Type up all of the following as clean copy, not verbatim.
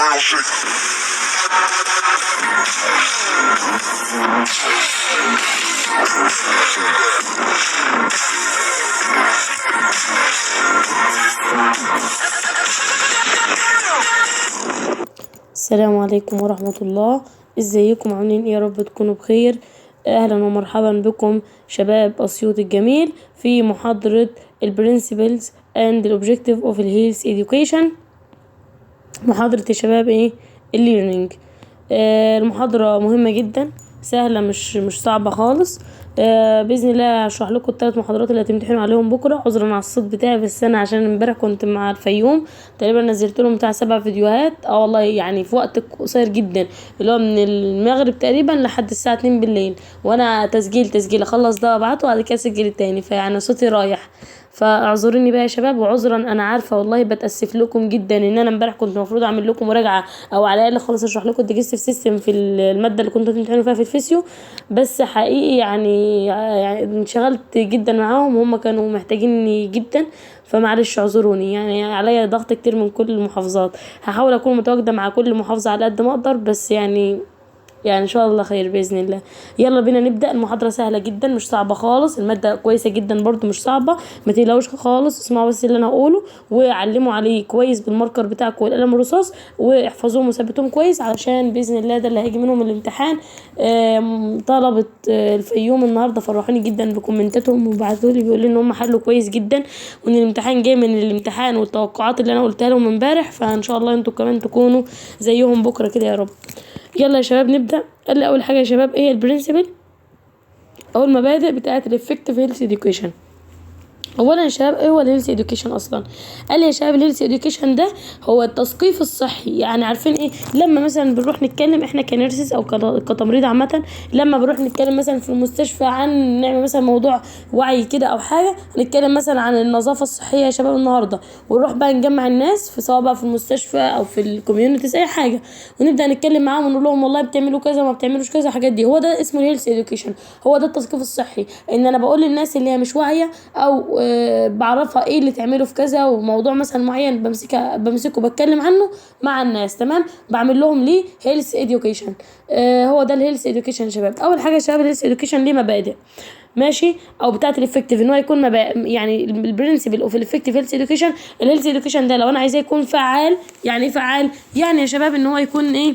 real shit. السلام عليكم ورحمة الله. ازيكم عاملين ايه؟ يا رب تكونوا بخير. اهلا ومرحبا بكم شباب اسيوط الجميل في محاضرة البرنسبلز and the objective of the health education. محاضرة يا شباب ايه؟ الليرنينج. المحاضرة مهمة جدا، سهلة مش صعبة خالص. بإذن الله هشرح لكم الثلاث محاضرات اللي هتمتحنوا عليهم بكرة. عذرا على الصوت بتاعي في السنة عشان امبارح كنت مع الفيوم، تقريبا نزلت لهم بتاع 7 فيديوهات والله، يعني في وقت قصير جدا، اللي هو من المغرب تقريبا لحد الساعة 2 بالليل، وانا تسجيل اخلص ده وابعته وبعد كده اسجل التاني، فيعني صوتي رايح، فاعذروني بقى يا شباب. وعذرا انا عارفه والله بتاسف لكم جدا ان انا امبارح كنت المفروض اعمل لكم مراجعه او على الاقل خالص اشرح لكم الديجستيف سيستم في الماده اللي كنتوا بتمتحنوا فيها في الفيسيو، بس حقيقي يعني انشغلت جدا معاهم وهم كانوا محتاجيني جدا، فمعلش اعذروني. يعني عليا ضغط كتير من كل المحافظات، هحاول اكون متواجده مع كل محافظه على قد ما اقدر، بس يعني ان شاء الله خير باذن الله. يلا بينا نبدا. المحاضره سهله جدا مش صعبه خالص، الماده كويسه جدا برضو مش صعبه، ما تقلقوش خالص، اسمعوا بس اللي انا هقوله وعلموا عليه كويس بالماركر بتاعكم والقلم الرصاص، واحفظوهم وثبتوهم كويس علشان باذن الله ده اللي هيجي منهم الامتحان. طلبه الفيوم النهارده فرحوني جدا بكومنتاتهم وبعتوا لي بيقولوا ان هم حلوا كويس جدا، وان الامتحان جاي من الامتحان والتوقعات اللي انا قلتها لهم امبارح، فان شاء الله انتوا كمان تكونوا زيهم بكره كده يا رب. يلا يا شباب نبدا. قال لي اول حاجه يا شباب ايه البرنسبل او المبادئ بتاعه الافكتيف هيلث اديوكيشن. اولا يا شباب ايه هو الهيلث اديوكيشن اصلا؟ قال لي يا شباب الهيلث اديوكيشن ده هو التثقيف الصحي. يعني عارفين ايه لما مثلا بنروح نتكلم احنا كنيرسز او كتمريض عامه، لما بنروح نتكلم مثلا في المستشفى عن نعمل مثلا موضوع وعي كده او حاجه، نتكلم مثلا عن النظافه الصحيه يا شباب النهارده، ونروح بقى نجمع الناس في سواء بقى في المستشفى او في الكوميونيتيز اي حاجه، ونبدا نتكلم معاهم ونقول لهم والله بتعملوا كذا وما بتعملوش كذا، الحاجات دي هو ده اسمه الهيلث اديوكيشن، هو ده التثقيف الصحي. ان انا بقول للناس اللي هي مش واعيه او بعرفها ايه اللي تعمله في كذا، وموضوع مثلا معين بمسكه بتكلم عنه مع الناس، تمام، بعمل لهم ليه هيلث اديوكيشن. هو ده الهيلث اديوكيشن يا شباب. اول حاجه يا شباب الهيلث اديوكيشن ليه مبادئ، ماشي، او بتاعه الافكتيف ان هو يكون يعني البرنسبل اوف الافكتيف هيلث اديوكيشن. الهيلث اديوكيشن ده لو انا عايزاه يكون فعال، يعني ايه فعال؟ يعني يا شباب ان هو يكون ايه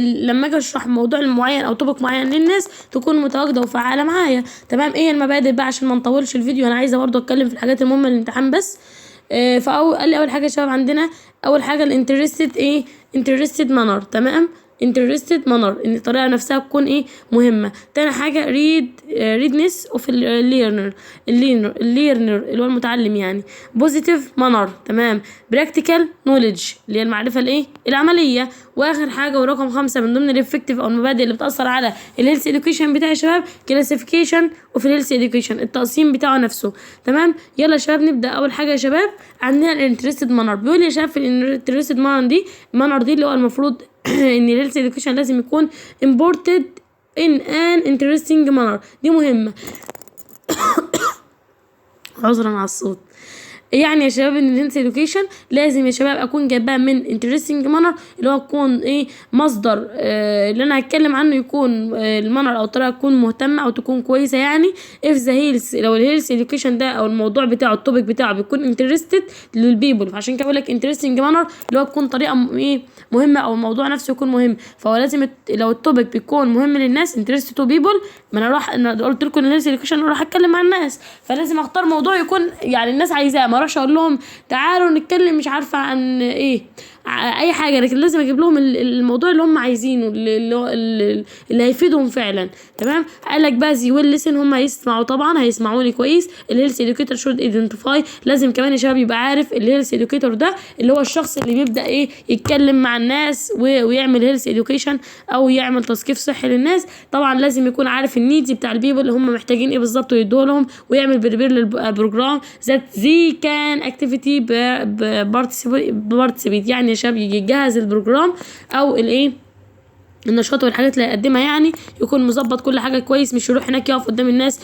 لما اجي اشرح موضوع معين او توبك معين للناس تكون متواجده وفعاله معايا، تمام. ايه المبادئ بقى عشان ما نطولش الفيديو، انا عايزه برضو اتكلم في الحاجات المهمه للامتحان بس. قال لي اول حاجه يا شباب عندنا، اول حاجه الانترستد ايه، انترستد مانر، تمام، انترستد مانر ان الطريقه نفسها تكون ايه مهمه. تاني حاجه ريدنس اوف الليرنر اللي هو المتعلم يعني. بوزيتيف مانر، تمام. براكتيكال نوليدج اللي هي المعرفه الايه العمليه. واخر حاجه ورقم 5 من ضمن الافكتيف او المبادئ اللي بتاثر على الهيلث اديوكيشن بتاع يا شباب كلاسيفيكيشن اوف الهيلث اديوكيشن، التقسيم بتاعه نفسه، تمام. يلا يا شباب نبدا. اول حاجه يا شباب عندنا الانترستد مانر. بيقول يا شباب في الانترستد مانر دي اللي هو المفروض ان الهيلث اديوكيشن لازم يكون imported in an interesting manner، دي مهمه. عذرا على الصوت. يعني يا شباب ان الهيلث اديوكيشن لازم يا شباب اكون جايباها من انترستنج مانر، اللي هو يكون ايه مصدر اللي انا هتكلم عنه يكون المانر او الطريقه تكون مهتمه او تكون كويسه. يعني اف ذا هيلث، لو الهيلث اديوكيشن ده او الموضوع بتاعه التوبيك بتاعه بيكون انترستد للبيبل، فعشان كده بقول لك انترستنج مانر اللي هو تكون طريقه ايه مهمه او الموضوع نفسه يكون مهم. فهو لازم لو التوبيك بيكون مهم للناس انترست تو بيبل، ما انا قلت لكم الهيلث اديوكيشن انا راح اتكلم مع الناس، فلازم اختار موضوع يكون يعني الناس عايزاه، ما اروحش اقول لهم تعالوا نتكلم مش عارفه عن ايه اي حاجه، لكن لازم اجيب لهم الموضوع اللي هم عايزينه اللي هيفيدهم فعلا، تمام. قال لك بقى زي ويل ليسن، هم هيسمعوا طبعا هيسمعوني كويس. الهيلث اديوكيتور شود ايدنتيفاي، لازم كمان يا شباب يبقى عارف الهيلث اديوكيتور ده اللي هو الشخص اللي بيبدا ايه يتكلم مع الناس ويعمل هيلث اديوكيشن او يعمل تثقيف صحي للناس. طبعا لازم يكون عارف النيدز بتاع البيبل اللي هم محتاجين ايه بالظبط ويدوه لهم، ويعمل بريبير للبروجرام ذات زي كان اكتيفيتي بارتيسيبيت، يعني يا شباب يجهز البروجرام او الايه النشاط والحاجات اللي هيقدمها، يعني يكون مظبط كل حاجه كويس، مش يروح هناك يقف قدام الناس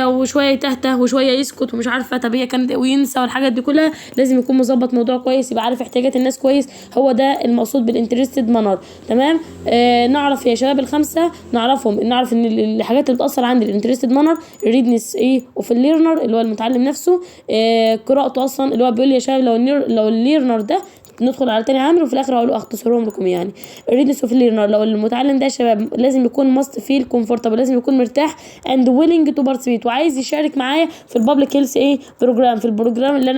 وشويه يتهته وشويه يسكت ومش عارفه طب هي كانت وينسى والحاجات دي كلها. لازم يكون مظبط موضوع كويس، يبقى عارف احتياجات الناس كويس. هو ده المقصود بالانترستد مانر. تمام. نعرف يا شباب الخمسه، نعرف ان الحاجات اللي بتاثر عند الانترستد مانر: الريدنس وفي الليرنر اللي هو المتعلم نفسه، قراءته اصلا اللي هو بيقول يا شباب لو الليرنر ده، ندخل على تاني عامل وفي الاخر هقول اختصرهم لكم. يعني الريدنس اوف ليرنر، لو المتعلم ده يا شباب لازم يكون ماست فيل كومفورتابل، لازم يكون مرتاح اند ويلنج تو بارتيسيبيت، وعايز يشارك معايا في البابليك هيلث بروجرام، في البروجرام اللي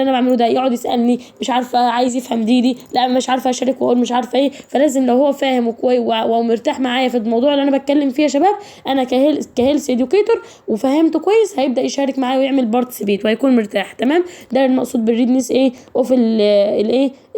انا بعمله ده. يقعد يسالني مش عارفه، عايز يفهم دي لا مش عارفه اشارك واقول مش عارفه فلازم لو هو فاهم ومرتاح معايا في الموضوع اللي انا بتكلم فيه يا شباب، انا كهيلث اديوكيتور وفهمته كويس، هيبدا يشارك معايا ويعمل بارتيسيبيت وهيكون مرتاح. تمام. ده المقصود بالريدنس اوف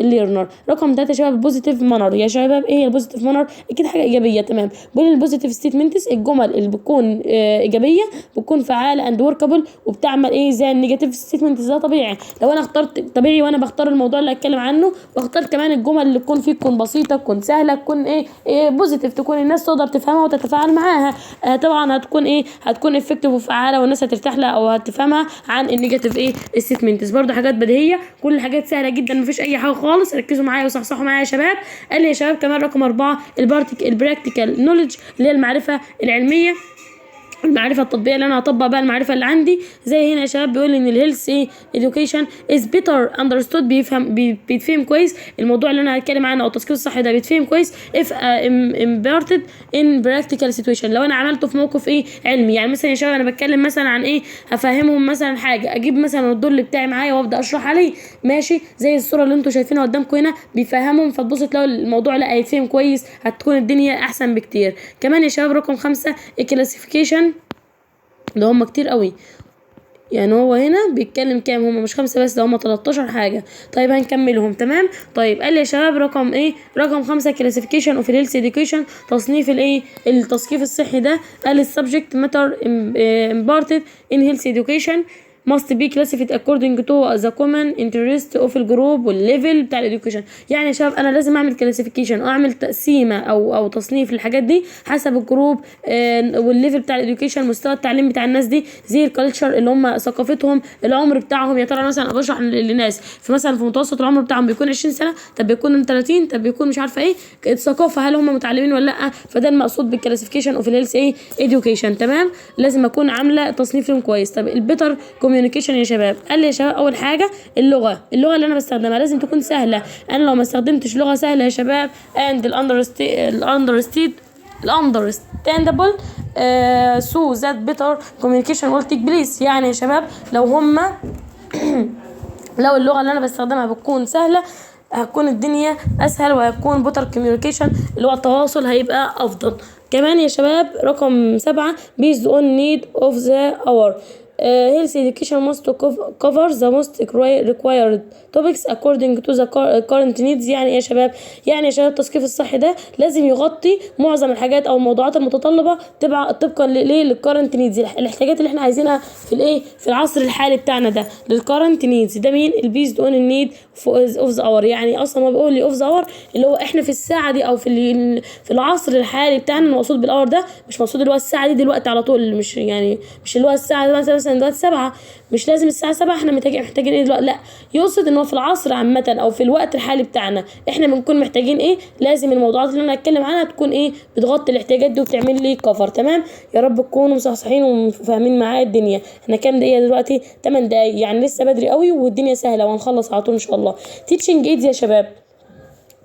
الليرنر. رقم 3 يا شباب البوزيتيف مانر. يا شباب ايه البوزيتيف مانر؟ اكيد حاجه ايجابيه. تمام. بقول البوزيتيف ستيتمنتس، الجمل اللي بتكون ايجابيه بتكون فعاله اند وركابل وبتعمل زي النيجاتيف ستيتمنتس. ده طبيعي لو انا اخترت، طبيعي وانا بختار الموضوع اللي هتكلم عنه، واختار كمان الجمل اللي تكون فيه تكون بسيطه، تكون سهله، تكون بوزيتيف، تكون الناس تقدر تفهمها وتتفاعل معاها. طبعا هتكون هتكون افكتيف وفعاله والناس هترتاح لها او هتفهمها عن النيجاتيف ستيتمنتس. برده حاجات بديهيه، كل الحاجات سهله جدا، مفيش اي حاجه خالص. ركزوا معايا وصحصحوا معايا يا شباب. قال لي يا شباب كمان رقم 4 البراكتيكال نوليدج، اللي هي المعرفه العلميه، المعرفه التطبيقيه اللي انا هطبق بقى المعرفه اللي عندي. زي هنا يا شباب بيقول ان الهيلث education is better understood، بيتفهم كويس الموضوع اللي انا هتكلم عنه او التثقيف الصحي ده بيتفهم كويس if imparted in practical situation، لو انا عملته في موقف علمي. يعني مثلا يا شباب انا بتكلم مثلا عن هفهمهم مثلا حاجه، اجيب مثلا الدول بتاعي معايا وابدا اشرح عليه، ماشي، زي الصوره اللي انتم شايفينها قدامكم هنا، بيفهمهم، فتبص تلاقوا الموضوع لا هيتفهم كويس، هتكون الدنيا احسن بكتير. كمان يا شباب رقم 5 الكلاسيفيكيشن، ده هم كتير قوي. يعني هو هنا بيتكلم كام؟ هم مش 5 بس، ده هم 13 حاجه. طيب هنكملهم. تمام. طيب قال لي يا شباب رقم 5 كلاسيفيكيشن اوف هيلث اديوكيشن، تصنيف التصنيف الصحي ده. قال السبجكت ماتر امبارتد ان هيلث اديوكيشن must be classified according to the common interest of الجروب والليفل بتاع الاديوكيشن. يعني يا شباب انا لازم اعمل كلاسيفيكيشن او اعمل تقسيمه او تصنيف للحاجات دي حسب الجروب والليفل بتاع الاديوكيشن، مستوى التعليم بتاع الناس دي، زي الكالتشر اللي هم ثقافتهم، العمر بتاعهم. يا ترى مثلا بشرح للناس مثلا في متوسط العمر بتاعهم بيكون 20 سنه، طب بيكون 30، طب بيكون مش عارفه الثقافه، هل هم متعلمين ولا لا؟ فده المقصود بالكلاسيفيكيشن اوف الهيلث اديوكيشن. تمام. لازم اكون عامله تصنيفهم كويس. طب البيتر كوميونيكيشن يا شباب، قال لي يا شباب اول حاجه اللغه اللي انا بستخدمها لازم تكون سهله. انا لو ما استخدمتش لغه سهله يا شباب and understandable so that better communication will take place. يعني يا شباب لو اللغه اللي انا بستخدمها بتكون سهله هتكون الدنيا اسهل، وهيكون بوتر كوميونيكيشن اللي هو التواصل هيبقى افضل. كمان يا شباب رقم 7 based on need of the hour. Health education must cover the most required topics according to the current needs. يعني يا شباب التثقيف الصحي ده لازم يغطي معظم الحاجات او الموضوعات المتطلبه طبقا للكرنت نيدز، الاحتياجات اللي احنا عايزينها في العصر الحالي بتاعنا ده. للكرنت نيدز ده مين؟ البيزد اون النيد اوف ذا اور. يعني اصلا ما بيقول لي اوف ذا اور اللي هو احنا في الساعه دي او في العصر الحالي بتاعنا. المقصود بالاور ده مش مقصود اللي هو الساعه دي دلوقتي على طول، مش اللي هو الساعه مثلا دلوقتي 7، مش لازم الساعه 7 احنا محتاجين دلوقتي، لا، يقصد ان هو في العصر عامه او في الوقت الحالي بتاعنا احنا بنكون محتاجين لازم الموضوعات اللي انا هتكلم عنها تكون بتغطي الاحتياجات دي وبتعمل لي كفر. تمام. يا رب تكونوا مصحصحين وفاهمين معايا الدنيا. احنا كام دقيقه دلوقتي؟ 8 دقايق، يعني لسه بدري قوي والدنيا سهله وهنخلص على طول ان شاء الله. تيتشنج ايدز يا شباب،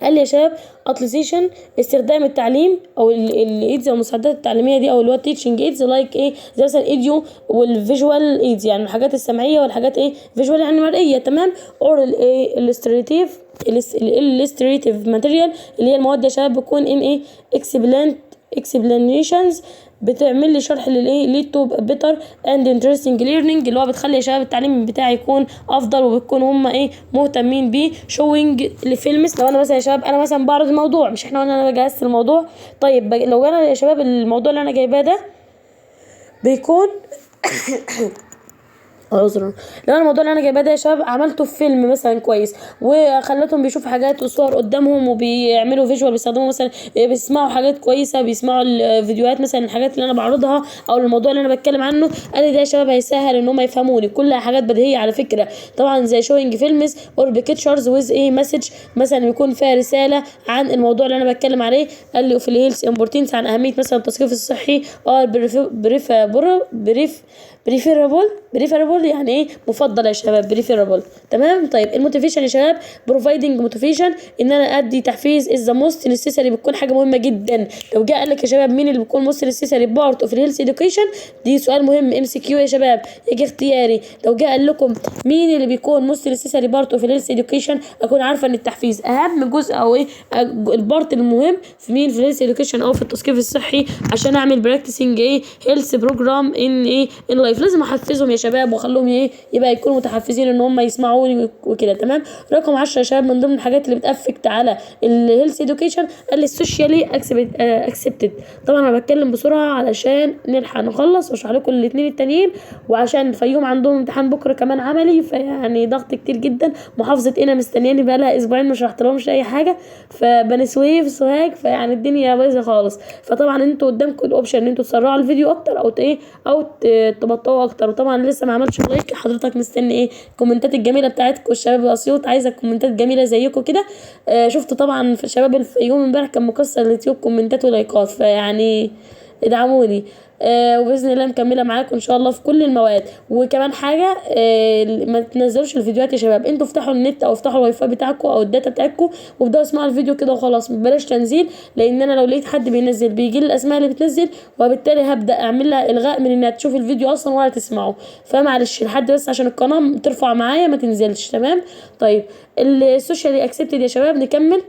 قال لي يا شباب اتليزيشن استخدام التعليم او الايدز او المساعدات التعليميه دي او اللي هو تيتشنج ايدز لايك زي مثلا ايديو والفيجوال ايدز، يعني الحاجات السمعيه والحاجات فيجوال يعني مرئيه. تمام. اور الستريتيف ماتيريال اللي هي المواد يا شباب بتكون explanations بتعمل لي شرح تو بيتر اند انترستنج ليرنينج، اللي هو بتخلي يا شباب التعليم بتاعي يكون افضل وبتكون هم مهتمين بيه. شوينج لفيلمز، لو انا مثلا يا شباب انا مثلا بعرض الموضوع، مش احنا قلنا انا جهزت الموضوع، طيب لو انا يا شباب الموضوع اللي انا جايباه ده بيكون عذرا. لو انا الموضوع اللي انا جايباه ده يا شباب عملته في فيلم مثلا كويس وخلتهم بيشوفوا حاجات وصور قدامهم وبيعملوا فيجوال، بيستخدموا مثلا بيسمعوا حاجات كويسه، بيسمعوا الفيديوهات مثلا الحاجات اللي انا بعرضها او الموضوع اللي انا بتكلم عنه، قال لي ده يا شباب هيسهل ان هم يفهموني. كلها حاجات بديهيه على فكره طبعا، زي شوينج فيلمز اور بيكتشرز ويز ايه مسج، مثلا يكون فيها رساله عن الموضوع اللي انا بتكلم عليه. قال لي في الهيلث امبورتنس عن اهميه مثلا التثقيف الصحي، بريفيرابل يعني ايه مفضل يا شباب، بريفيرابل. تمام. طيب الموتيفيشن يا شباب، بروفايدنج موتيفيشن، ان انا ادي تحفيز از ذا موست نيسيسري، بتكون حاجه مهمه جدا. لو جه قال لك يا شباب مين اللي بيكون موست نيسيسري بارت اوف الهيلث اديوكيشن، دي سؤال مهم ام سي كيو يا شباب، يجي اختياري. لو جه قال لكم مين اللي بيكون موست نيسيسري بارت اوف الهيلث اديوكيشن، اكون عارفه ان التحفيز اهم جزء او ايه البارت المهم في مين، في الهيلث اديوكيشن او في التثقيف الصحي، عشان اعمل براكتسنج ايه هيلث بروجرام ان ايه ان لايف. لازم احفزهم يا شباب واخليهم ايه يبقى يكونوا متحفزين ان هم يسمعوني وكده. تمام. رقم 10 يا شباب من ضمن الحاجات اللي بتافكت على الهيلث اديوكيشن، قال لي السوشيالي اكسبتد. طبعا انا بتكلم بسرعه علشان نلحق نخلص واشرح لكم الاثنين التانيين، وعشان الفيوم عندهم امتحان بكره كمان عملي، فيعني ضغط كتير جدا. محافظه قنا مستنياني بقى لها اسبوعين ما شرحت لهمش اي حاجه، فبني سويف سوهاج، فيعني الدنيا بايظه خالص. فطبعا انتوا قدامكم الاوبشن ان انتوا تسرعوا الفيديو اكتر او ايه او تبطئوا اكتر. وطبعا لسه ما عملتش لايك، حضرتك مستني ايه الكومنتات الجميله بتاعتكم الشباب الاسيوط، عايزه كومنتات جميله زيكم كده. شفت طبعا في شباب الفيوم امبارح كان مكسر اليوتيوب كومنتات ولايكات، فيعني ادعموني. وباذن الله مكمله معاكم ان شاء الله في كل المواد. وكمان حاجه ما تنزلوش الفيديوهات يا شباب، انتوا افتحوا النت او افتحوا الواي فاي بتاعكم او الداتا بتاعتكم وابداوا اسمعوا الفيديو كده وخلاص، بلاش تنزيل. لان انا لو لقيت حد بينزل بيجي لي الاسماء اللي بتنزل، وبالتالي هبدا اعمل لها الغاء من انها تشوف الفيديو اصلا ولا تسمعه. فمعلش لحد بس عشان القناه ترفع معايا ما تنزلش. تمام. طيب السوشيالي اكسبتد يا شباب نكمل.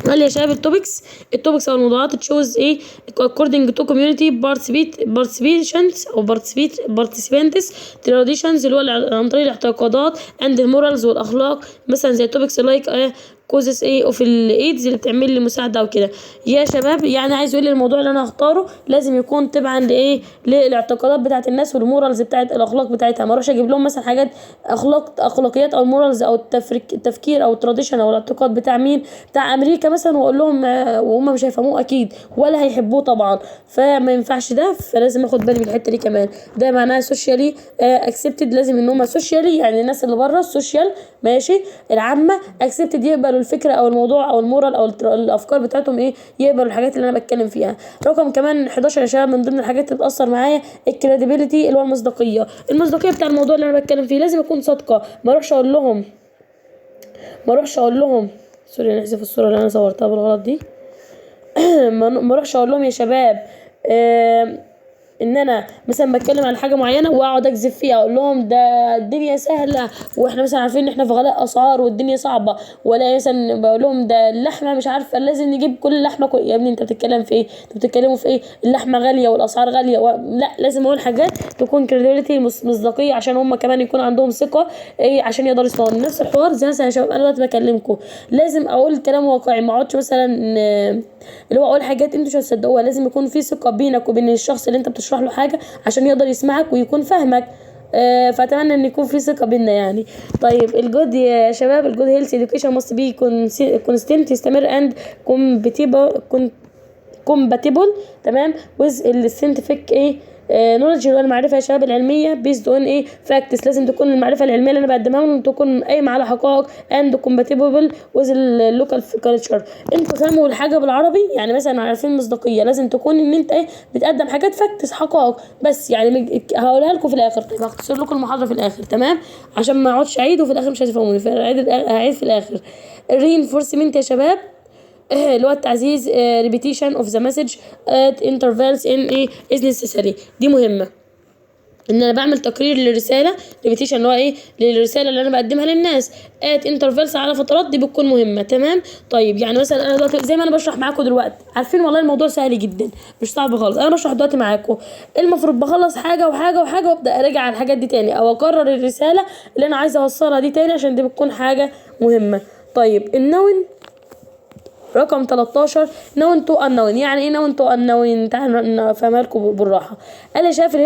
قال لي يا شباب التوبكس او الموضوعات تشوز ايه according to community participations او participants traditions، اللي هو عن طريق الاعتقادات and المورالز والاخلاق، مثلا زي توبكس لايك كوزس ايه اوف الايدز اللي بتعمل لي مساعده وكده يا شباب. يعني عايز يقول لي الموضوع اللي انا هختاره لازم يكون تبعا لايه للاعتقادات بتاعه الناس والمورالز بتاعه الاخلاق بتاعتها. ما اروحش اجيب لهم مثلا حاجات اخلاقيات او المورالز او التفكير او التراديشن او الاعتقاد بتاع مين، بتاع امريكا مثلا، واقول لهم وهم مش هيفهموه اكيد ولا هيحبوه طبعا، فما ينفعش ده. فلازم اخد بالي من الحته دي كمان. ده معناها سوشيالي اكسبتد، لازم ان هم سوشيالي يعني الناس اللي بره السوشيال ماشي العامه اكسبتد يقبلوا الفكره او الموضوع او المورال او الافكار بتاعتهم ايه، يقبلوا الحاجات اللي انا بتكلم فيها. رقم كمان 11 يا شباب من ضمن الحاجات اللي بتاثر معايا الكريديبيليتي، اللي هو المصداقيه بتاع الموضوع اللي انا بتكلم فيه. لازم اكون صادقه، ما اروحش اقول لهم سوري انا اسف الصوره اللي انا صورتها بالغلط دي ما اروحش اقول لهم يا شباب ان انا مثلا بتكلم عن حاجه معينه واقعد اكذب فيها، اقول لهم ده الدنيا سهله واحنا مثلا عارفين ان احنا في غلاء اسعار والدنيا صعبه، ولا مثلا بقول لهم ده اللحمه مش عارفه لازم نجيب كل اللحمه يا ابني انت بتتكلم في ايه، انتوا بتتكلموا في ايه، اللحمه غاليه والاسعار غاليه لا لازم اقول حاجات تكون كريديبيليتي مصداقيه عشان هم كمان يكون عندهم ثقه ايه عشان يقدروا يسمعوا. نفس الحوار زي مثلا يا شباب انا دلوقتي بكلمكم لازم اقول كلام واقعي، ما اقعدش مثلا اللي هو اقول حاجات انتوا مش هتصدقوها. لازم يكون في ثقه بينك وبين الشخص اللي انت بتشرح له حاجه عشان يقدر يسمعك ويكون فاهمك. فاتمنى ان يكون في ثقه بيننا يعني. طيب الجود يا شباب، الجود هيلث اديوكيشن ماست بي كونستنت يستمر اند كومباتيبل تمام ويز الساينتفك ايه نولج، اللي هو المعرفه يا شباب العلميه بيزد اون ايه فاكتس. لازم تكون المعرفه العلميه اللي انا بقدمها لهم تكون قايمه على حقائق اند كومباتيبل ويز اللوكال كلتشر. انتوا فهموا الحاجه بالعربي يعني مثلا عارفين مصداقيه لازم تكون ان انت ايه بتقدم حاجات فاكتس حقائق بس. يعني هقولها لكم في الاخر. طيب هختصر لكم المحاضره في الاخر تمام عشان ما اقعدش اعيد وفي الاخر مش هتفهموني، فهعيد في الاخر. الرينفورسمنت يا شباب اللي هو التعزيز repetition of the message at intervals in ايه is necessary. دي مهمة ان انا بعمل تكرير للرسالة repetition اللي هو ايه للرسالة اللي انا بقدمها للناس at intervals على فترات، دي بتكون مهمة. تمام. طيب يعني مثلا انا دلوقتي زي ما انا بشرح معاكم دلوقتي عارفين والله الموضوع سهل جدا مش صعب خالص. انا بشرح دلوقتي معاكم المفروض بخلص حاجة وحاجة وحاجة وابدا اراجع على الحاجات دي تاني او اكرر الرسالة اللي انا عايزة اوصلها دي تاني عشان دي بتكون حاجة مهمة. طيب النون رقم 13 known to unknown. يعني ايه known to unknown؟ تعالوا نفهمها لكم بالراحه. انا شايف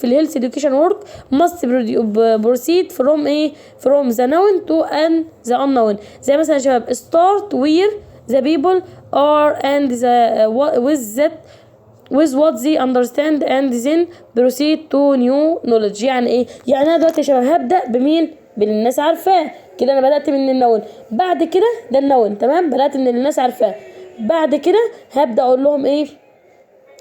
الهيلث education work must proceed from ايه from the known to the unknown. زي مثلا يا شباب start where the people are and the with what they understand and then proceed to new knowledge. يعني ايه؟ يعني انا دلوقتي يا شباب هبدأ بمين؟ باللي الناس عارفاه. كده انا بدأت من النون، بعد كده ده النون تمام، بدأت من اللي الناس عارفاه، بعد كده هبدأ اقول لهم ايه؟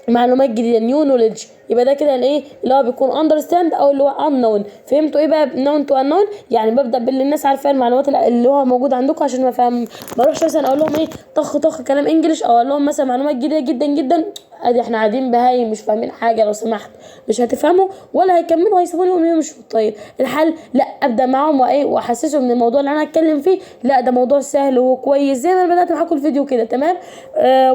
معلومات جديده نيو نوليدج. يبقى ده كده الايه اللي هو بيكون اندرستاند او اللي هو unknown. فهمتوا ايه بقى نون تو unknown؟ يعني ببدا باللي الناس عارفاه، المعلومات اللي هو موجود عندكم، عشان ما فاهم ما اروحش مثلا اقول لهم ايه طخ كلام انجلش، او اقول لهم مثلا معلومات جديده جدا جدا ادي احنا قاعدين بهايم مش فاهمين حاجه، لو سمحت مش هتفهموا ولا هيكملوا هيسيبوني يوم مش طيب. الحل لا ابدا معاهم وايه واحسسهم ان الموضوع اللي انا هتكلم فيه لا ده موضوع سهل وكويس زي ما انا بدات معاكم الفيديو كده تمام.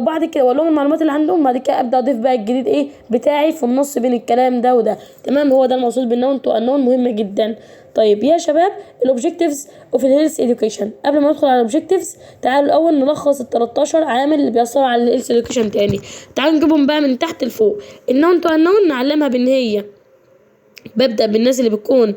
وبعد كده اقول لهم المعلومات اللي عندهم، بعد كده ابدا اضيف بقى الجديد ايه بتاعي في النص بين الكلام ده وده تمام. هو ده المقصود بالنون تو انون، مهمه جدا. طيب يا شباب الاوبجكتيفز اوف الهيلث اديوكيشن. قبل ما ندخل على الاوبجكتيفز تعالوا الاول نلخص ال 13 عامل اللي بيأثروا على الهيلث اديوكيشن تاني. تعالوا نجيبهم بقى من تحت لفوق. النون تو انون نعلمها بان هي ببدأ بالناس اللي بتكون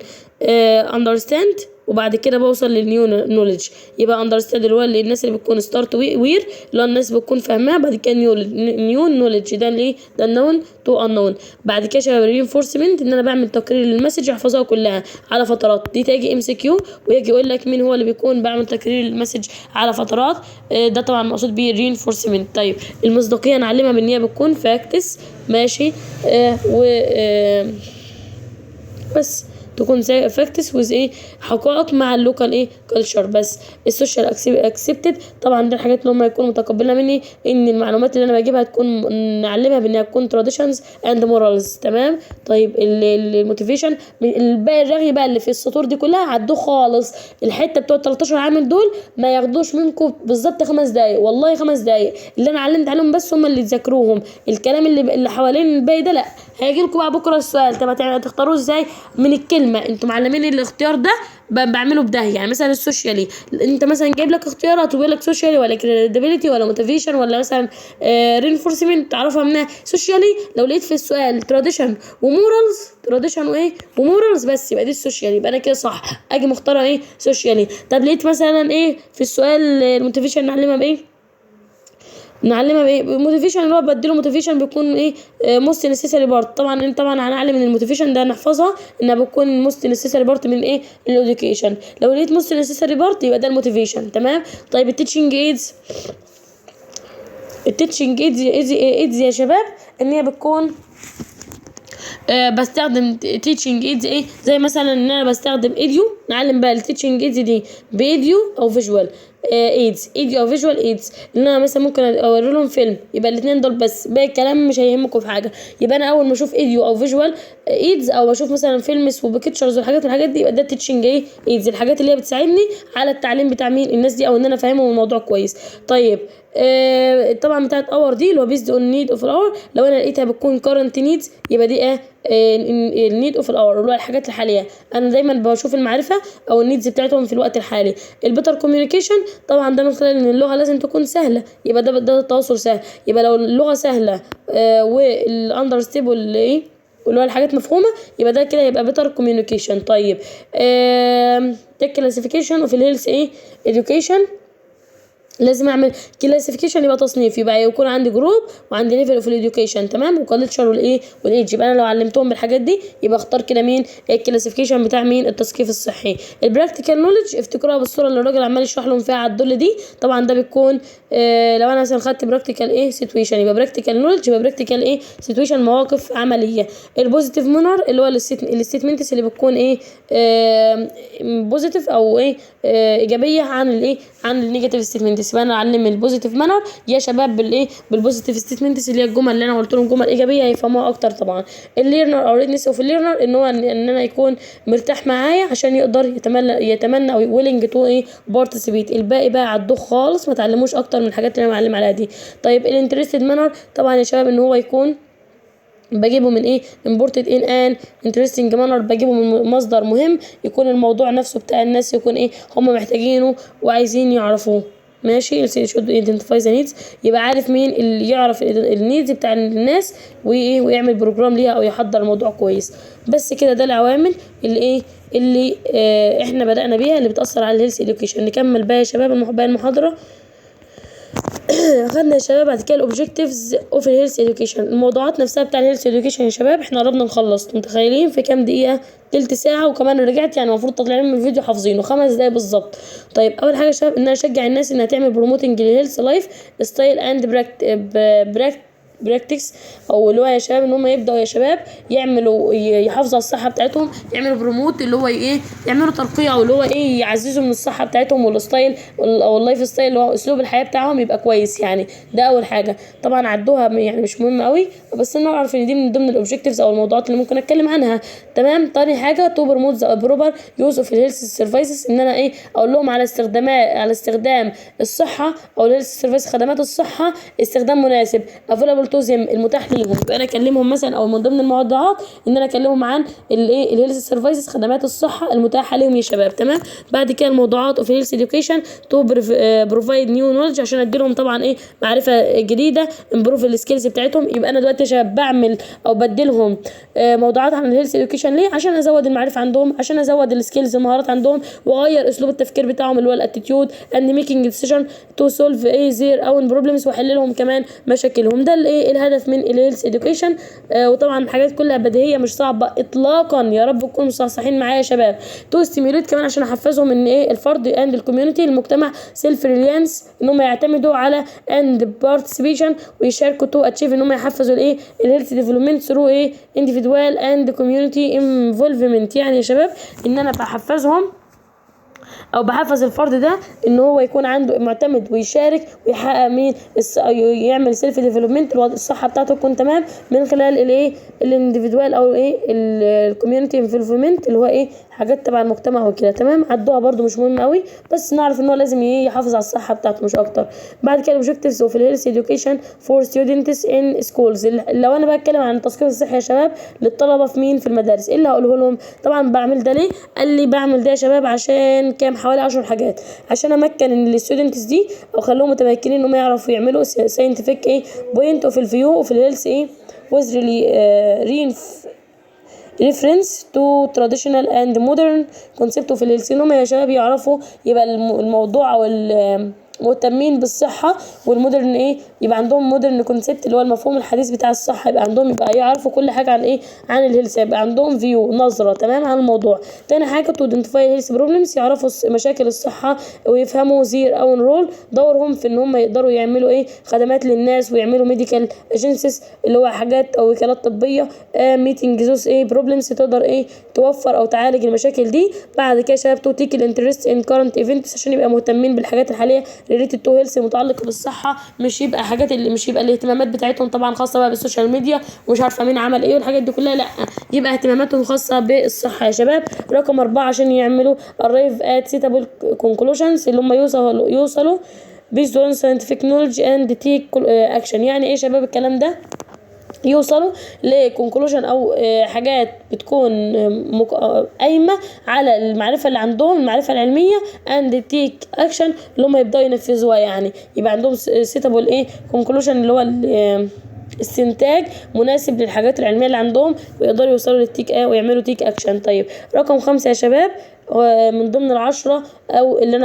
understand وبعد كده بوصل للنيو نوليدج. يبقى understand اللي هو اللي الناس اللي بتكون start وير اللي هو الناس بتكون فاهمها، بعد كده نيو نوليدج ده اللي ده النون تو unknown. بعد كده شباب reinforcement ان انا بعمل تكرير للمسج احفظها كلها على فترات. دي تيجي MCQ ويجي يقول لك مين هو اللي بيكون بعمل تكرير للمسج على فترات. ده طبعا مقصود بيه reinforcement. طيب المصداقيه نعلمها بان هي بتكون فاكتس ماشي بس تكون زي فاكتس وز ايه حقائق مع اللوكال ايه كلتشر. بس السوشيال اكسبتد طبعا دي الحاجات اللي هم يكونوا متقبلينها مني، ان المعلومات اللي انا بجيبها تكون نعلمها بانها تكون تراديشنز اند مورالز تمام. طيب الموتيفيشن الباقي الرغي بقى اللي في السطور دي كلها عدوه خالص. الحته بتوع 13 عامل دول ما ياخدوش منكم بالظبط 5 دقايق، والله 5 دقايق اللي انا علمت عليهم بس هم اللي تذاكروهم. الكلام اللي حوالين الباقي ده لا هيجي لكم بقى بكره السؤال. طب هتختاروه ازاي من الكلمه؟ انتوا معلمين الاختيار ده بعمله بده. يعني مثلا السوشيالي انت مثلا جايب لك اختيارات وبيقول لك سوشيالي ولا كريديبيليتي ولا موتيفيشن ولا مثلا رينفورسمنت تعرفها منها. سوشيالي لو لقيت في السؤال تراديشن ومورالز تراديشن وايه ومورالز بس يبقى دي السوشيالي، يبقى انا كده صح اجي مختاره ايه سوشيالي. طب لقيت مثلا ايه في السؤال الموتيفيشن نعلمها بايه؟ نعلمها بايه؟ موتيفيشن اللي هو بديله موتيفيشن بيكون ايه موست نيسيسري بارت. طبعا هنعلم ان الموتيفيشن ده نحفظها انها بتكون موست نيسيسري بارت من ايه الاديوكيشن. لو لقيت موست نيسيسري بارت يبقى ده الموتيفيشن تمام. طيب التيتشنج ايدز يا شباب ان هي بتكون بستخدم teaching aids ايه زي مثلا ان انا بستخدم ايديو. نعلم بقى التيتشنج ايدز دي بايديو او فيجوال ايدز ايديو او فيجوال ايدز. ان انا مثلا ممكن اوري لهم فيلم يبقى الاثنين دول بس، باقي الكلام مش هيهمكم في حاجه. يبقى انا اول ما اشوف ايديو او فيجوال ايدز او اشوف مثلا فيلمز وبيكتشرز والحاجات دي يبقى ده تيتشنج ايه ايدز، الحاجات اللي هي بتساعدني على التعليم بتاع مين الناس دي او ان انا افهمهم الموضوع كويس. طيب طبعا بتاعت اور دي اللي هو بيزد اون نيد اوف الاور. لو انا لقيتها بتكون كارنت نيدز يبقى دي النيد اوف الاور اللي هو الحاجات الحاليه. انا دايما بشوف المعرفه او النيدز بتاعتهم في الوقت الحالي. البيتر كوميونيكيشن طبعا ده من خلال ان اللغه لازم تكون سهله، يبقى ده التواصل سهل. يبقى لو اللغه سهله والاندرستيبل ايه اللي هو الحاجات مفهومه يبقى ده كده يبقى بيتر كوميونيكيشن. طيب ده كلاسيفيكيشن اوف الهيلث ايه اديوكيشن. لازم اعمل كلاسيفيكيشن يبقى تصنيف، يبقى يكون عندي جروب وعندي ليفل اوف الاديوكيشن تمام وكالتشر والايه والايدج. يبقى انا لو علمتهم بالحاجات دي يبقى اختار كده مين الكلاسيفيكيشن بتاع مين التثقيف الصحي. البراكتيكال نوليدج افتكروها بالصوره اللي الراجل عمال يشرح لهم فيها على الدول دي. طبعا ده بيكون لو انا مثلا خدت براكتيكال ايه سيتويشن يبقى براكتيكال نوليدج يبقى براكتيكال ايه سيتويشن مواقف عمليه. البوزيتيف مانر اللي هو الستيتمنتس اللي بتكون ايه بوزيتيف او ايه ايجابيه عن الايه عن النيجاتيف ستيتمنتس. يبقى انا اعلم البوزيتيف مانر يا شباب بالايه بالبوزيتيف ستيتمنتس اللي هي الجمل اللي انا قلت لهم جمل ايجابيه هيفهموها اكتر. طبعا الليرنر او ريدنس اوف الليرنر ان هو ان انا يكون مرتاح معايا عشان يقدر يتمنى او ويلنج تو ايه بارتيسيبيت. الباقي بقى عدوه خالص ما تعلموش اكتر من الحاجات اللي انا معلم عليها دي. طيب الانترستد مانر طبعا يا شباب ان هو يكون بجيبه من ايه imported in an interesting manner، بجيبه من مصدر مهم يكون الموضوع نفسه بتاع الناس يكون ايه هم محتاجينه وعايزين يعرفوه ماشي should identify the needs، يبقى عارف مين اللي يعرف النيدز بتاع الناس ويعمل بروجرام ليها او يحضر الموضوع كويس. بس كده ده العوامل اللي احنا بدأنا بيها اللي بتأثر على الهيلث اديوكيشن. نكمل بقى يا شباب باقي المحاضرة. خدنا يا شباب بعد كده الاوبجكتيفز اوف الهيلث اديوكيشن، الموضوعات نفسها بتاع الهيلث اديوكيشن يا شباب. احنا قربنا نخلص، متخيلين في كام دقيقه؟ تلت ساعه وكمان رجعت، يعني المفروض طالعين من الفيديو حافظينه 5 دقايق بالظبط. طيب اول حاجه يا شباب ان انا اشجع الناس انها تعمل بروموتنج للهيلث لايف ستايل اند براكتكس، او اللي هو يا شباب ان هم يبداوا يا شباب يعملوا يحافظوا على الصحه بتاعتهم، يعملوا بروموت اللي هو يعملوا ترقيه، او اللي هو يعززوا من الصحه بتاعتهم والستايل او اللايف ستايل اللي هو اسلوب الحياه بتاعهم يبقى كويس. يعني ده اول حاجه. طبعا عدوها يعني مش مهم قوي، بس انا اعرف ان دي من ضمن الاوبجكتيفز او الموضوعات اللي ممكن اتكلم عنها. تمام. تاني حاجه تو بروموت ذا بروبر يوز اوف الهيلث سيرفيسز، ان انا اقول لهم على استخدام الصحه او الهيلث سيرفيس خدمات الصحه استخدام مناسب افيلابل تو ذيم المتاح ليهم. يبقى انا اكلمهم مثلا او من ضمن الموضوعات ان انا اكلمهم عن الهيلث سيرفيسز خدمات الصحه المتاحه ليهم يا شباب. تمام. بعد كده الموضوعات اوف هيلث اديوكيشن تو بروفايد نيو نولج، عشان ادي لهم طبعا معرفه جديده، امبروف السكيلز بتاعتهم. يبقى انا دلوقتي يا شباب بعمل او بدي لهم موضوعات عن الهيلث اديوكيشن ليه؟ عشان ازود المعرفه عندهم، عشان ازود السكيلز المهارات عندهم، واغير اسلوب التفكير بتاعهم اللي هو الاتيتيود اند ميكينج ديسيجن تو سولف زير اون بروبلمز، واحل لهم كمان مشاكلهم. ده الهدف من الهيلث اديوكيشن. وطبعا الحاجات كلها بديهيه مش صعبه اطلاقا، يا رب تكونوا مصحصحين معايا يا شباب. تو ستيميوليت كمان عشان احفزهم ان الفرد اند الكوميونتي المجتمع سيلف ريليانس، ان هم يعتمدوا على اند بارتيسيبيشن ويشاركوا تو اتشيف، ان هم يحفزوا الهيلث ديفلوبمنت ثرو individual and community involvement. يعني يا شباب ان انا بحفزهم او بحفز الفرد ده ان هو يكون عنده معتمد ويشارك ويحقق يعمل سيلف ديفلوبمنت، الصحه بتاعته تكون تمام من خلال الانديفيدوال او الكوميونتي انفولفمنت اللي هو حاجات تبع المجتمع وكده. تمام. عدوها برده مش مهم قوي، بس نعرف ان هو لازم يحافظ على الصحه بتاعته مش اكتر. بعد كده الاوبجكتيفز اوف الهيلث اديوكيشن فور ستودنتس ان سكولز، لو انا بتكلم عن التثقيف الصحي يا شباب للطلبه في المدارس، ايه اللي هقوله لهم؟ طبعا بعمل ده ليه؟ قال لي بعمل ده يا شباب عشان كام حوالي 10 حاجات، عشان امكن ان الستودنتس دي او اخليهم متمكنين ان هم يعرفوا يعملوا ساينتفك بوينت اوف الفيو اوف الهيلث with reference to traditional and modern concept of health، ان هم يا شباب يعرفوا يبقى الموضوع او مهتمين بالصحه والمودرن يبقى عندهم مودرن كونسبت اللي هو المفهوم الحديث بتاع الصحه، يبقى عندهم يبقى يعرفوا كل حاجه عن عن الهيلث، يبقى عندهم فيو نظره تمام عن الموضوع. تاني حاجه تو ايدنتيفاي هيلث بروبلمز، يعرفوا مشاكل الصحه ويفهموا زير او رول دورهم في ان هم يقدروا يعملوا خدمات للناس ويعملوا ميديكال اجنسيز اللي هو حاجات او وكالات طبيه ميتنج ذوز بروبلمز تقدر توفر او تعالج المشاكل دي. بعد كده شباب تو تيك الانترست ان كارنت ايفنتس عشان يبقى مهتمين بالحاجات الحاليه ريليتد تو هيلث متعلقه بالصحه، مش يبقى حاجات اللي مش يبقى الاهتمامات بتاعتهم طبعا خاصه بقى بالسوشيال ميديا ومش عارفه مين عمل والحاجات دي كلها، لا يبقى اهتماماتهم خاصه بالصحه يا شباب. رقم 4 عشان يعملوا arrive at suitable conclusions اللي هم يوصلوا based on scientific knowledge and take action. يعني يا شباب الكلام ده؟ يوصلوا لكونكلوجن او حاجات بتكون قايمه على المعرفه اللي عندهم، المعرفه العلميه اند تيك اكشن اللي هم يبداوا ينفذوها، يعني يبقى عندهم سيتابل كونكلوجن اللي هو استنتاج مناسب للحاجات العلميه اللي عندهم ويقدروا يوصلوا للتيك ويعملوا تيك اكشن. طيب رقم 5 يا شباب من ضمن ال10 او اللي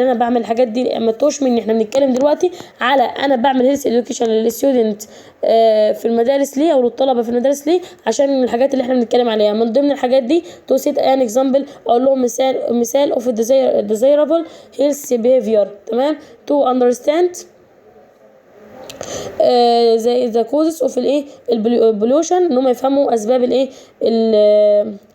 انا بعمل الحاجات دي ما توش مني، احنا بنتكلم دلوقتي على انا بعمل هيلث اديوكيشن للستودنت في المدارس ليه او للطلبه في المدارس ليه، عشان الحاجات اللي احنا بنتكلم عليها. من ضمن الحاجات دي تو سيت ان اكزامبل، اقول لهم مثال اوف desirable health behavior. تمام. تو اندرستاند زي ذا كوزز اوف البوليوشن، ان هم يفهموا اسباب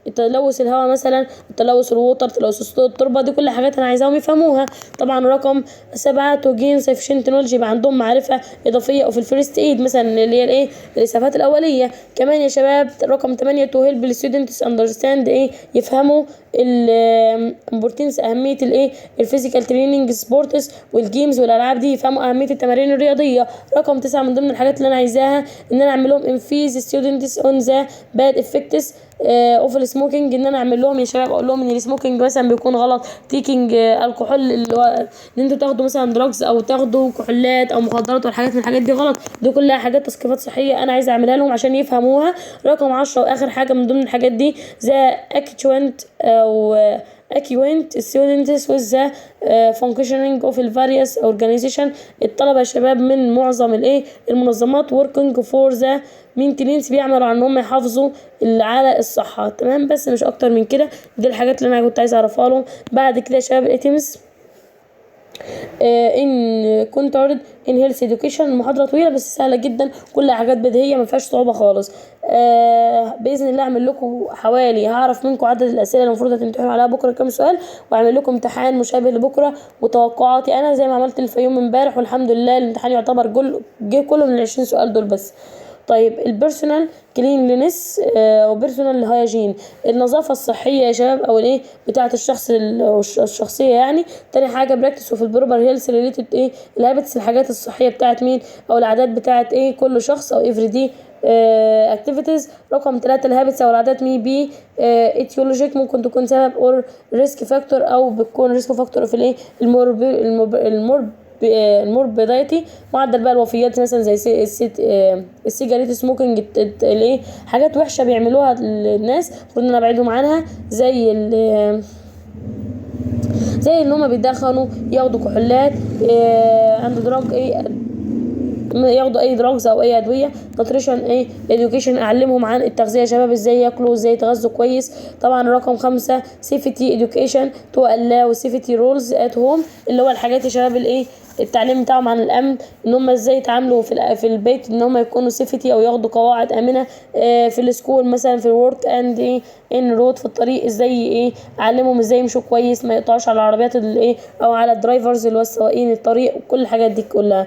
التلوث الهواء مثلا، التلوث الووتر، تلوث التربه، دي كل حاجات انا عايزاهم يفهموها. طبعا رقم 7 تو جين سفشنت نولج، يبقى عندهم معرفه اضافيه او في الفيرست ايد مثلا اللي هي الاسعافات الاوليه. كمان يا شباب رقم 8 تو هيلب الستودنتس اندرستاند يفهموا الامبورتنس اهميه الفيزيكال تريننج سبورتس والجيمز والالعاب دي، يفهموا اهميه التمارين الرياضيه. رقم 9 من ضمن الحاجات اللي انا عايزاها ان انا اعمل لهم انفيز ستودنتس اون ذا باد افكتس اوف السموكينج، ان انا اعمل لهم يا شباب اقول لهم ان السموكينج مثلا بيكون غلط، تيكينج الكحول اللي هو ان انتوا تاخدوا مثلا دراجز او تاخدوا كحولات او مخدرات والحاجات من الحاجات دي غلط. دي كلها حاجات تثقيفات صحيه انا عايزه اعملها لهم عشان يفهموها. رقم 10 واخر حاجه من ضمن الحاجات دي ذا اكتوينت او acquaint students with the functioning of the various organization. الطلبة يا شباب من معظم المنظمات working for the maintenance بيعملوا على ان هم يحافظوا على الصحة، تمام، بس مش اكتر من كده. دي الحاجات اللي انا كنت عايزة اعرفها لهم. بعد كده يا شباب الاتمز ان كنت عرض ان هيلث اديوكيشن. المحاضره طويله بس سهله جدا، كلها حاجات بديهيه ما فيهاش صعوبه خالص. باذن الله اعمل لكم حوالي، هعرف منكم عدد الاسئله اللي المفروض هتمتحنوا عليها بكره كام سؤال، واعمل لكم امتحان مشابه لبكره. وتوقعاتي انا زي ما عملت الفيوم امبارح، والحمد لله الامتحان يعتبر جه كله من ال20 سؤال دول بس. طيب البيرسونال كلينلينس وبيرسونال هايجين، النظافه الصحيه يا شباب او بتاعه الشخص الشخصيه يعني. تاني حاجه براكتس وفي البروبر هيلث ريليتد الهابتس، الحاجات الصحيه بتاعه مين او العادات بتاعه كل شخص او افري دي اكتيفيتيز. رقم 3 الهابتس او العادات مي بي ايتيولوجيك، ممكن تكون سبب اور ريسك فاكتور او بتكون ريسك فاكتور في الموربيدايتي، معدل بقى الوفيات مثلا زي السيجاريت سموكينج، حاجات وحشه بيعملوها الناس المفروض ان انا ابعدهم عنها، زي ان هما بيدخنوا، ياخدوا كحولات، عنده دراج ياخدوا اي دراجز او اي ادويه. نوتريشن اديوكيشن، اعلمهم عن التغذيه يا شباب، ازاي ياكلوا ازاي يتغذوا كويس. طبعا رقم 5 سيفتي اديوكيشن تو الاو سيفتي رولز ات هوم، اللي هو الحاجات يا شباب التعليم بتاعهم عن الامن، ان هم ازاي يتعاملوا في البيت، ان هم يكونوا سيفتي او ياخدوا قواعد امنه. في السكول مثلا في الورك اند ان رود، في الطريق ازاي اعلمهم ازاي يمشوا كويس، ما يقطعوش على العربيات او على الدرايفرز اللي هو السواقين الطريق وكل الحاجات دي كلها.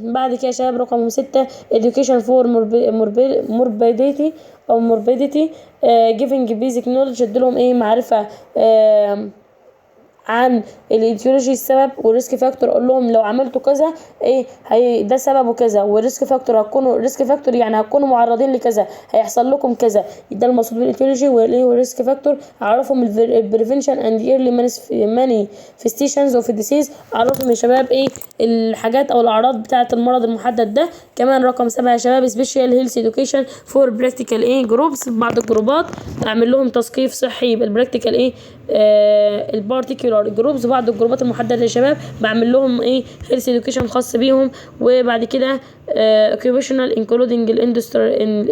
بعد كده يا شباب رقم 6 education for morbidity او morbidity giving basic knowledge، اديلهم معرفه عن الايديولوجي السبب والريسك فاكتور. اقول لهم لو عملتوا كذا ده سببه كذا، والريسك فاكتور هتكونوا ريسك فاكتور يعني هتكونوا معرضين لكذا، هيحصل لكم كذا. ده المقصود بالايديولوجي والريسك فاكتور. اعرفهم البريفنشن اند ايرلي مانيفستيشنز اوف الديسيز، اعرفهم يا شباب الحاجات او الاعراض بتاعه المرض المحدد ده. كمان رقم 7 يا شباب سبيشال هيلث اديوكيشن فور براكتيكال جروبس، بعض الجروبات اعمل لهم تثقيف صحي بالبراكتيكال البارتيكولار جروبز، بعض الجروبات المحدده يا شباب بعمل لهم هيلث اديوكيشن خاص بيهم. وبعد كده occupational including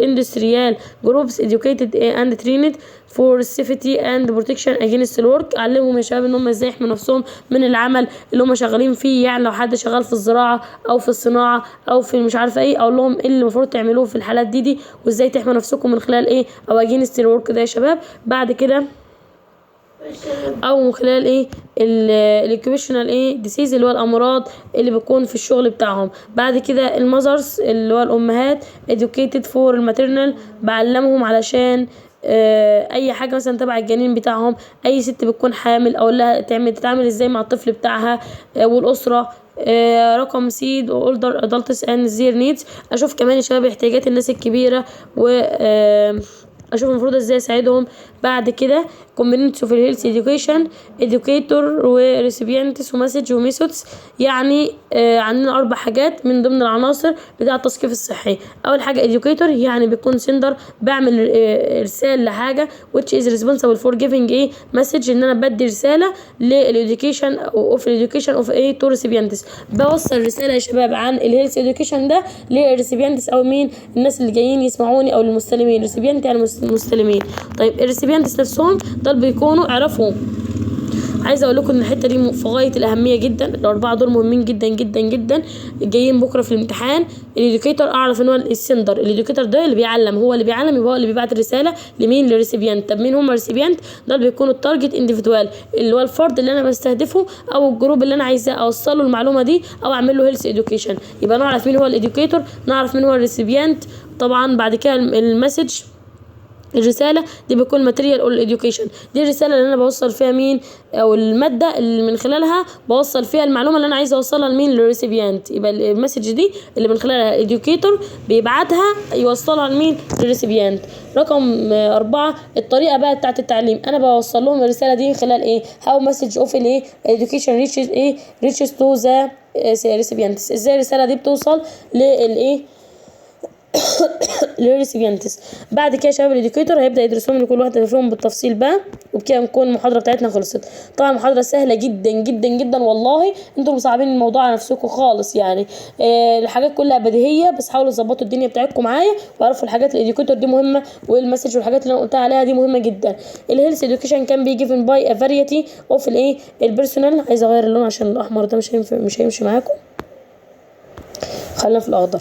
industrial groups educated and trained for safety and protection against الورك، اعلمهم يا شباب ان هم ازاي يحموا نفسهم من العمل اللي هم شغالين فيه. يعني لو حد شغال في الزراعه او في الصناعه او في مش عارفه اقول لهم ايه اللي المفروض تعملوه في الحالات دي وازاي تحموا نفسكم من خلال او against الورك ده يا شباب. بعد كده او من خلال الاوكيوبيشنال ديسيز اللي هو الامراض اللي بتكون في الشغل بتاعهم. بعد كده المذرز اللي هو الامهات educated for الماتيرنال، بعلمهم علشان اي حاجه مثلا تبع الجنين بتاعهم، اي ست بتكون حامل او لها تتعامل ازاي مع الطفل بتاعها والاسره. رقم سي older adults and their needs، اشوف كمان يا شباب احتياجات الناس الكبيره و اشوف المفروض ازاي اساعدهم. بعد كده components of health education educator وريسيبيانتس ومسج وميثودز، يعني عندنا 4 حاجات من ضمن العناصر بتاع التثقيف الصحي. اول حاجه educator يعني بيكون سندر، بعمل ارسال لحاجه which is responsible for giving message، ان انا بدي رساله للeducation of education of to recipients، بوصل رساله يا شباب عن الهيلث education ده للريسيبيانتس او مين الناس اللي جايين يسمعوني او المستلمين. ريسيبيانت يعني المستلمين. طيب الريسيبيانتس نفسهم دول بيكونوا عرفوا، عايزه اقول لكم ان الحته دي في غايه الاهميه جدا، ال4 دول مهمين جدا جدا جدا جايين بكره في الامتحان. الاديوكيتور اعرف ان هو السندر، الاديوكيتور ده اللي بيعلم، هو اللي بيعلم يبقى هو اللي بيبعت الرساله لمين؟ للريسيبيانت. طب مين هم الريسيبيانت؟ دول بيكونوا التارجت انديفيدوال، اللي هو الفرد اللي انا بستهدفه او الجروب اللي انا عايزاه اوصله المعلومه دي او اعمل له هيلث اديوكيشن. يبقى نعرف مين هو الاديوكيتور، نعرف مين هو الريسيبيانت. طبعا بعد كده المسج الرسالة دي بتكون ماتيريال اور education، دي الرسالة اللي انا بوصل فيها مين، او المادة اللي من خلالها بوصل فيها المعلومة اللي انا عايزة اوصلها لمين، للريسيبيانت. يبقى المسج دي اللي من خلالها الاديوكيتور بيبعتها يوصلها لمين، للريسيبيانت. رقم 4 الطريقة بقى بتاعت التعليم، انا بوصل لهم الرسالة دي من خلال ايه، how message of الايه education reaches to the recipients. ازاي الرسالة دي بتوصل للايه للريسيبيانتس. بعد كده يا شباب الاديوكيتور هيبدا يدرسهم لكل واحده فيهم بالتفصيل بقى، وبكده نكون المحاضره بتاعتنا خلصت. طبعا محاضره سهله جدا جدا جدا والله، انتم مصعبين الموضوع على نفسكم خالص يعني. الحاجات كلها بديهيه، بس حاولوا تظبطوا الدنيا بتاعتكم معايا واعرفوا الحاجات الاديوكيتور دي مهمه، والمسج والحاجات اللي انا قلتها عليها دي مهمه جدا. الهيلث اديوكيشن كان بي جيفن باي ا فاريتي اوف الايه البيرسونال. عايزه اغير اللون عشان الاحمر ده مش هيمشي معاكم، خلينا في الاخضر.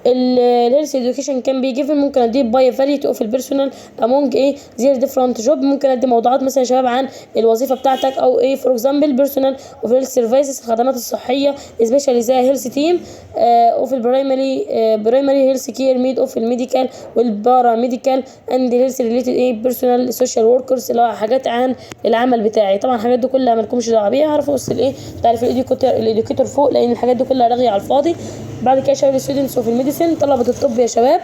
الهيلث education كان بي جيفن ممكن اديه باي فاريتي اوف البيرسونال امونج ايه زير ديفرنت جوب. ممكن ادي موضوعات مثلا يا شباب عن الوظيفه بتاعتك، او ايه فور اكزامبل بيرسونال اوف هيلث سيرفيسز الخدمات الصحيه، سبيشالي زي هيلث تيم اوف البرايمري هيلث كير ميد اوف الميديكال والبارا ميديكال اند هيلث ريليتد ايه بيرسونال سوشيال وركرز، اللي هو حاجات عن العمل بتاعي. طبعا الحاجات دي كلها مالكمش دعوه بيها، اعرفوا بس الايه تعرف الاديوكيتور فوق، لان الحاجات دي كلها راغيه على الفاضي. بعد كده يا شباب الستودنتس اوف الميديسين طلبه الطب يا شباب،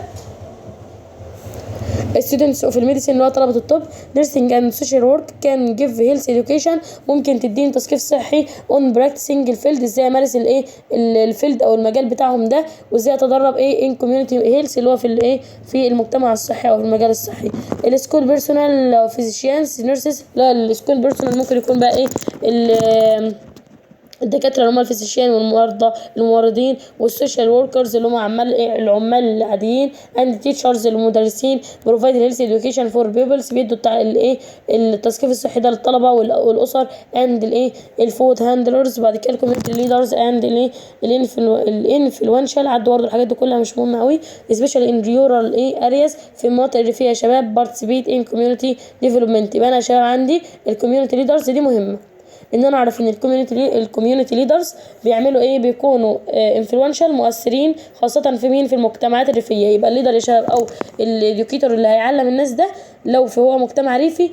students of الميديسين اللي هو طلبة الطب. nursing and social work can give health education ممكن تديني تثقيف صحي on practicing الفيلد، ازاي امارس الايه الفيلد او المجال بتاعهم ده، وازاي اتدرب ايه in community health اللي هو في الايه في المجتمع الصحي او في المجال الصحي. السكول بيرسونال physicians nurses، لا السكول بيرسونال ممكن يكون بقى ايه الدكاتره اللي هم الفيزيشيان والمرضى الممرضين، والسوشيال وركرز اللي هم العمال العاديين، اند تيتشرز المدرسين، بروفايد هيلث اديوكيشن فور بيبلز بيدوا الايه التثقيف الصحي ده للطلبه والاسر، اند الايه الفود هاندلرز. بعد كده الكوميونتي ليدرز اند الايه الانفلونشال. عدوا برضه الحاجات دي كلها مش مهمه قوي، سبيشال ان ريورال ايه ارياس في المناطق اللي فيها شباب بارتيسيبيت ان كوميونتي ديفلوبمنت. يبقى انا يا شباب عندي الكوميونتي ليدرز دي مهمه، ان انا اعرف ان الكوميونتي ليدرز بيعملوا ايه، بيكونوا انفلونشال مؤثرين خاصه في مين، في المجتمعات الريفيه. يبقى الليدر يا شباب او الاديوكيتور اللي هيعلم الناس ده لو في هو مجتمع ريفي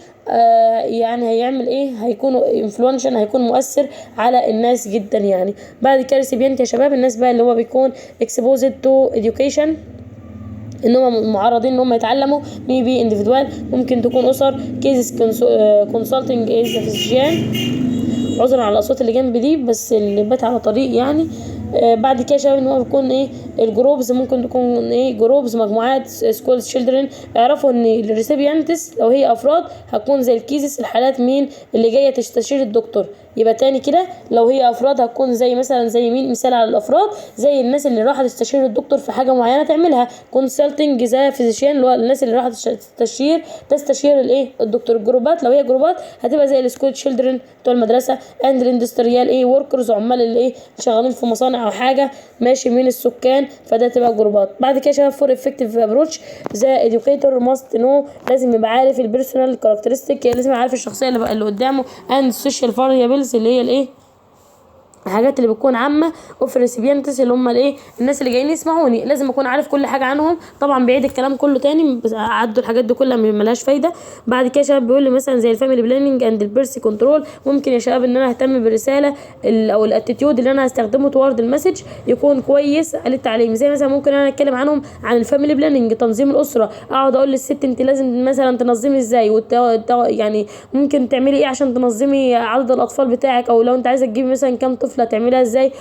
يعني هيعمل ايه، هيكونوا انفلونشال، هيكون مؤثر على الناس جدا يعني. بعد كده ريسيبيانت يا شباب الناس بقى اللي هو بيكون exposed to education، ان هم معرضين ان هم يتعلموا ميبي انديفيدوال، ممكن تكون اسر كيسز كونسلتنج از فيزيشن. عذرا على الاصوات اللي جنب دي بس اللي بات على طريق يعني. بعد كده شباب ان هو بيكون ايه الجروبز، ممكن تكون ايه جروبز مجموعات سكول تشيلدرن. اعرفوا ان الريسيبيانتس لو هي افراد هتكون زي الكيسز الحالات مين اللي جايه تستشير الدكتور. يبقى تاني كده لو هي افراد هتكون زي مثلا زي مين، مثال على الافراد زي الناس اللي راحت تستشير الدكتور في حاجه معينه تعملها، كونسلتنج زي فيزيشن اللي هو الناس اللي راحت تستشير الايه الدكتور. الجروبات لو هي جروبات هتبقى زي السكول تشيلدرن بتوع المدرسه، اند الاندستريال ايه وركرز عمال اللي ايه شغالين في مصانع او حاجه ماشي من السكان، فده تبقى جروبات. بعد كده شباب فور افكتيف ابروتش ذا اديوكيتور ماست نو، لازم يبقى عارف البيرسونال كاركترستيك، لازم يبقى عارف الشخصيه اللي قدامه، اند سوشيال فاريبلز اللي هي الايه الحاجات اللي بتكون عامه، اوف ريسيبيانتس اللي هم الايه الناس اللي جايين يسمعوني، لازم اكون عارف كل حاجه عنهم. طبعا بعيد الكلام كله تاني، عدوا الحاجات دي كلها ملهاش فايده. بعد كده شباب بيقول لي مثلا زي الفاميلي بلاننج اند البيرسي كنترول، ممكن يا شباب ان انا اهتم بالرساله او الاتيتيود اللي انا هستخدمه توارد المسج يكون كويس للتعليم. زي مثلا ممكن انا اتكلم عنهم عن الفاميلي بلاننج تنظيم الاسره، اقعد اقول للست انت لازم مثلا تنظمي ازاي يعني ممكن تعملي ايه عشان تنظمي عدد الاطفال بتاعك، او لو انت عايزه تجيبي مثلا كام طفله تعمليها ازاي.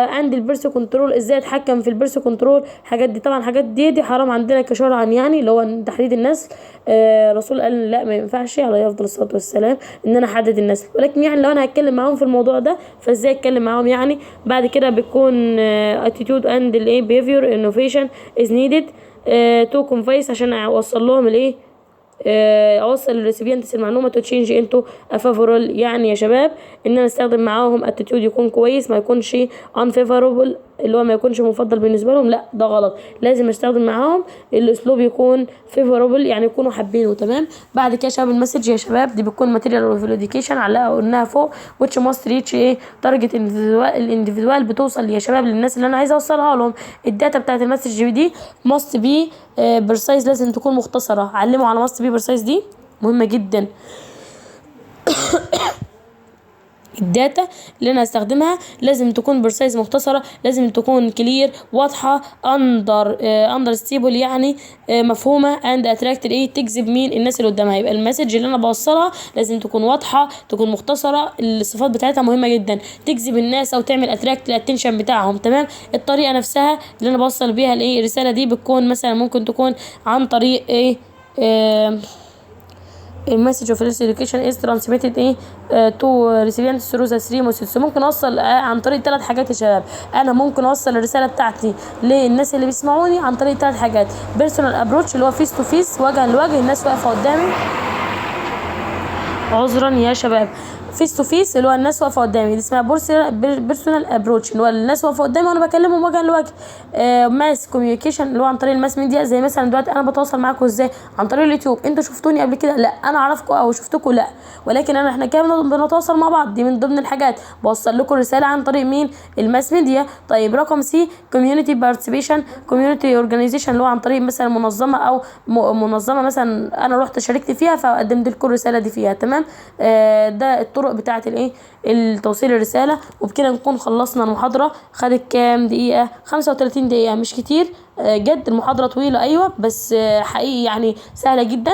عند البيرسو كنترول ازاي اتحكم في البيرسو كنترول. حاجات دي طبعا حاجات دي حرام عندنا كشرعا يعني، اللي هو تحديد النسل. الرسول قال لا ما ينفعش عليه افضل الصلاه والسلام ان انا احدد النسل، ولكن يعني لو انا هتكلم معاهم في الموضوع ده فازاي اتكلم معاهم يعني. بعد كده بيكون attitude and الايه behavior innovation is needed to convey عشان اوصل لهم الايه اوصل للريسيبيانتس المعلومه تو تشينج انتو افافورال. يعني يا شباب ان انا استخدم معاهم اتيتيود يكون كويس، ما يكونش unfavorable اللي هو ما يكونش مفضل بالنسبه لهم، لا ده غلط. لازم استخدم معاهم الاسلوب يكون فيفورابل، يعني يكونوا حابينه. تمام. بعد كده شباب المسج يا شباب دي بتكون ماتيريال اوف education علقها قلناها فوق، which must reach ايه تارجت الانديفيدوال، بتوصل يا شباب للناس اللي انا عايزه اوصلها لهم. الداتا بتاعت المسج دي must be precise، لازم تكون مختصره. علموا على must be precise دي مهمه جدا. الداتا اللي انا هستخدمها لازم تكون برسايز مختصره، لازم تكون كلير واضحه، اندرستيبل يعني مفهومه، اند اتراكت ايه تجذب مين الناس اللي قدامها. يبقى المسج اللي انا بوصلها لازم تكون واضحه، تكون مختصره، الصفات بتاعتها مهمه جدا، تجذب الناس او تعمل اتراكت الاتنشن بتاعهم. تمام. الطريقه نفسها اللي انا بوصل بيها الايه الرساله دي بتكون مثلا ممكن تكون عن طريق ايه المسج اوف education is transmitted ايه to recipients through the three methods. ممكن اوصل عن طريق 3 حاجات يا شباب. انا ممكن اوصل الرساله بتاعتي للناس اللي بيسمعوني عن طريق 3 حاجات: personal approach اللي هو فيس تو فيس، وجها لوجه، الناس واقفه قدامي. عذرا يا شباب، فيس تو فيس اللي هو الناس واقفه قدامي، دي اسمها بيرسونال ابروتش اللي هو الناس واقفه قدامي وانا بكلمهم وجها لوجه. ماس كوميونيكيشن اللي هو عن طريق الماس ميديا، زي مثلا دلوقتي انا بتواصل معاكم ازاي؟ عن طريق اليوتيوب. انتوا شفتوني قبل كده؟ لا. انا اعرفكم او شفتكم؟ لا. ولكن احنا كده بنتواصل مع بعض، دي من ضمن الحاجات بوصل لكم رساله عن طريق مين؟ الماس ميديا. طيب رقم سي كوميونتي بارتيسيبيشن، كوميونتي اورجانيزيشن اللي هو عن طريق مثلا منظمه او منظمه مثلا انا رحت شاركت فيها فقدمت لكم الرساله دي فيها. تمام. ده الطرق بتاعه الايه التوصيل الرساله. وبكده نكون خلصنا المحاضره. خدت كام دقيقه؟ 35 دقيقه، مش كتير. جد المحاضره طويله ايوه، بس حقيقي يعني سهله جدا.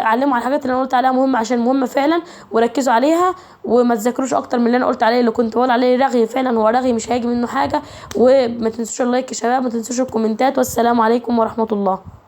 علموا على الحاجات اللي انا قلت عليها مهمه، عشان مهمه فعلا، وركزوا عليها وما تذاكروش اكتر من اللي انا قلت عليه. اللي كنت بقول عليه رغي فعلا هو رغي، مش هيجي منه حاجه. وما تنسوش اللايك يا شباب، ما تنسوش الكومنتات، والسلام عليكم ورحمه الله.